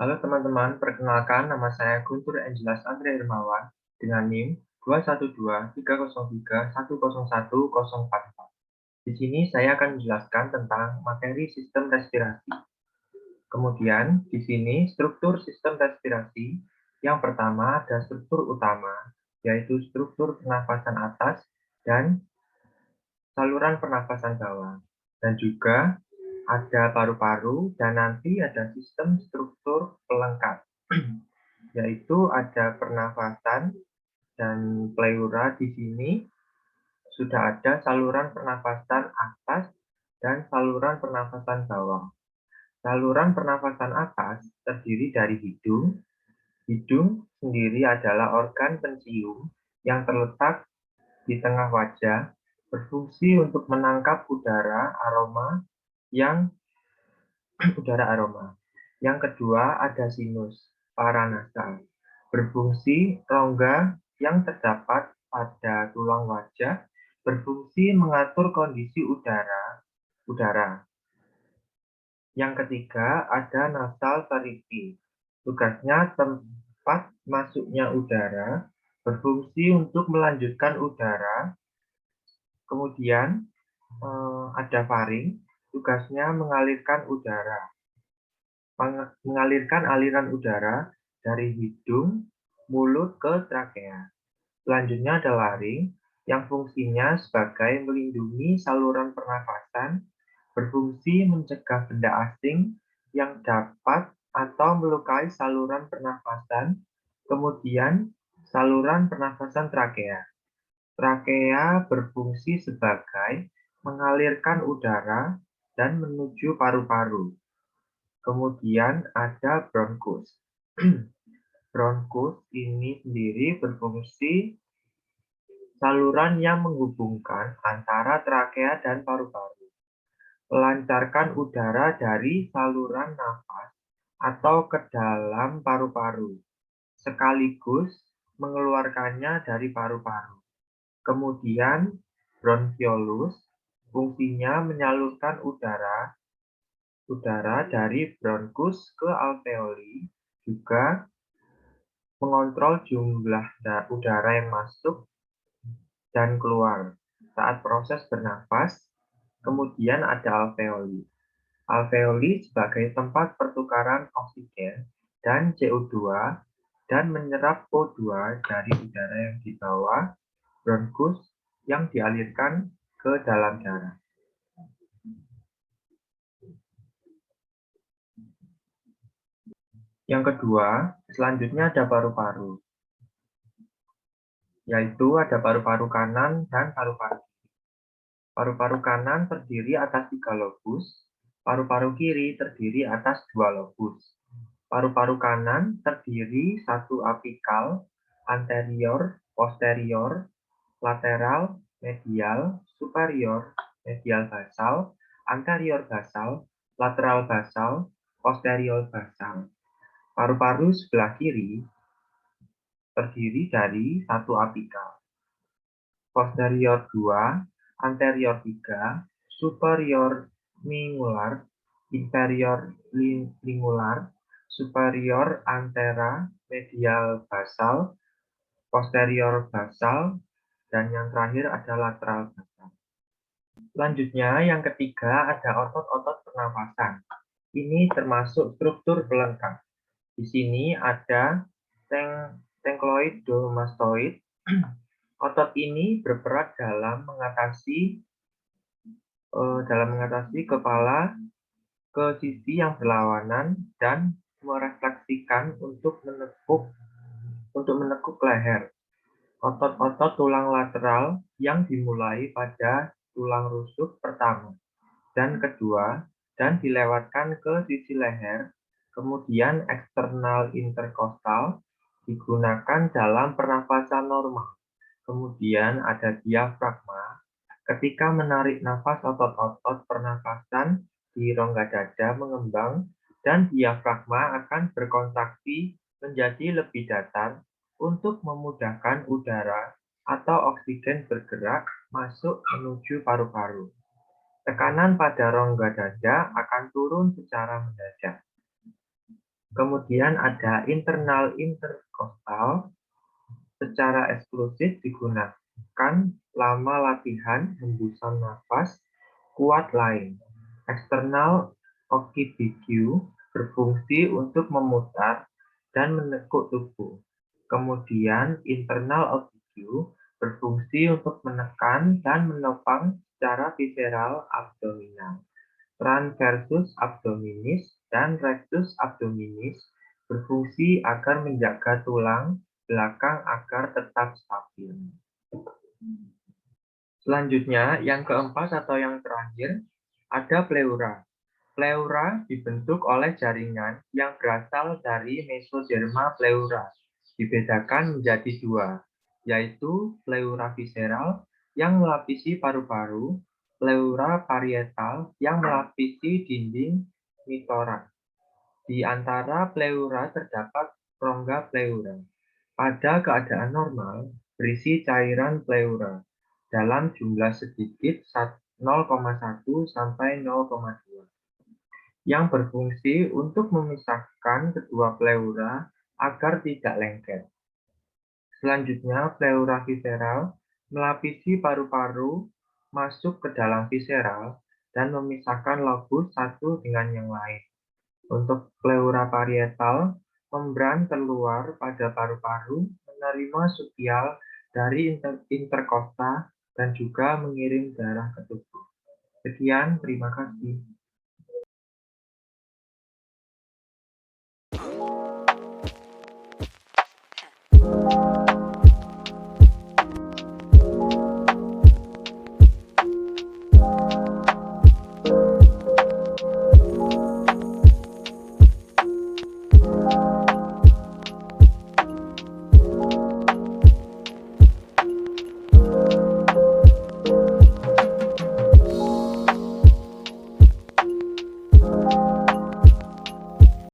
Halo teman-teman, perkenalkan nama saya Guntur Angelas Andre Hermawan dengan NIM 2123031011044. Di sini saya akan menjelaskan tentang materi sistem respirasi. Kemudian di sini struktur sistem respirasi. Yang pertama ada struktur utama, yaitu struktur pernafasan atas dan saluran pernafasan bawah. Dan juga ada paru-paru dan nanti ada sistem struktur pelengkap. Yaitu ada pernafasan dan pleura. Di sini sudah ada saluran pernafasan atas dan saluran pernafasan bawah. Saluran pernafasan atas terdiri dari hidung. Hidung sendiri adalah organ pencium yang terletak di tengah wajah, berfungsi untuk menangkap udara aroma. Yang kedua ada sinus paranasal, berfungsi rongga yang terdapat pada tulang wajah, berfungsi mengatur kondisi udara. Yang ketiga ada nasal varipi, tugasnya tempat masuknya udara, berfungsi untuk melanjutkan udara. Kemudian ada faring, tugasnya mengalirkan aliran udara dari hidung, mulut ke trakea. Selanjutnya ada laring, yang fungsinya sebagai melindungi saluran pernafasan, berfungsi mencegah benda asing yang dapat atau melukai saluran pernafasan. Kemudian saluran pernafasan trakea. Trakea berfungsi sebagai mengalirkan udara dan menuju paru-paru. Kemudian ada bronkus. Bronkus ini sendiri berfungsi saluran yang menghubungkan antara trakea dan paru-paru. Melancarkan udara dari saluran nafas atau ke dalam paru-paru, sekaligus mengeluarkannya dari paru-paru. Kemudian bronkiolus, fungsinya menyalurkan udara dari bronkus ke alveoli, juga mengontrol jumlah udara yang masuk dan keluar saat proses bernafas. Kemudian ada alveoli. Alveoli sebagai tempat pertukaran oksigen dan CO2 dan menyerap O2 dari udara yang dibawa bronkus yang dialirkan ke dalam darah. Yang kedua, selanjutnya ada paru-paru, yaitu ada paru-paru kanan dan paru-paru kiri. Paru-paru kanan terdiri atas 3 lobus, paru-paru kiri terdiri atas 2 lobus. Paru-paru kanan terdiri 1 apikal, anterior, posterior, lateral, medial, superior, medial basal, anterior basal, lateral basal, posterior basal. Paru-paru sebelah kiri terdiri dari 1 apikal, posterior 2, anterior 3, superior lingular, inferior lingular, superior antera, medial basal, posterior basal, dan yang terakhir ada lateral basal. Selanjutnya, yang ketiga ada otot-otot pernafasan. Ini termasuk struktur pelengkap. Di sini ada tengkloidomastoid. Otot ini berperan dalam mengatasi kepala ke sisi yang berlawanan dan merefleksikan untuk menekuk leher. Otot-otot tulang lateral yang dimulai pada tulang rusuk pertama dan kedua dan dilewatkan ke sisi leher, kemudian eksternal interkostal digunakan dalam pernafasan normal. Kemudian ada diafragma. Ketika menarik nafas, otot-otot pernafasan di rongga dada mengembang dan diafragma akan berkontraksi menjadi lebih datar untuk memudahkan udara atau oksigen bergerak masuk menuju paru-paru. Tekanan pada rongga dada akan turun secara mendadak. Kemudian ada internal interkostal, secara eksklusif digunakan lama latihan hembusan nafas kuat lain. Eksternal okibiku berfungsi untuk memutar dan menekuk tubuh. Kemudian internal okibiku berfungsi untuk menekan dan menopang secara visceral abdominal. Transversus abdominis dan rectus abdominis berfungsi agar menjaga tulang belakang agar tetap stabil. Selanjutnya, yang keempat atau yang terakhir, ada pleura. Pleura dibentuk oleh jaringan yang berasal dari mesoderma pleura. Dibedakan menjadi dua, yaitu pleura visceral yang melapisi paru-paru, pleura parietal yang melapisi dinding mitoraks. Di antara pleura terdapat rongga pleura. Pada keadaan normal, berisi cairan pleura dalam jumlah sedikit 0,1 sampai 0,2 yang berfungsi untuk memisahkan kedua pleura agar tidak lengket. Selanjutnya, pleura visceral melapisi paru-paru masuk ke dalam visceral dan memisahkan lobus satu dengan yang lain. Untuk pleura parietal, membran keluar pada paru-paru menerima subtial dari interkosta dan juga mengirim darah ke tubuh. Sekian, terima kasih.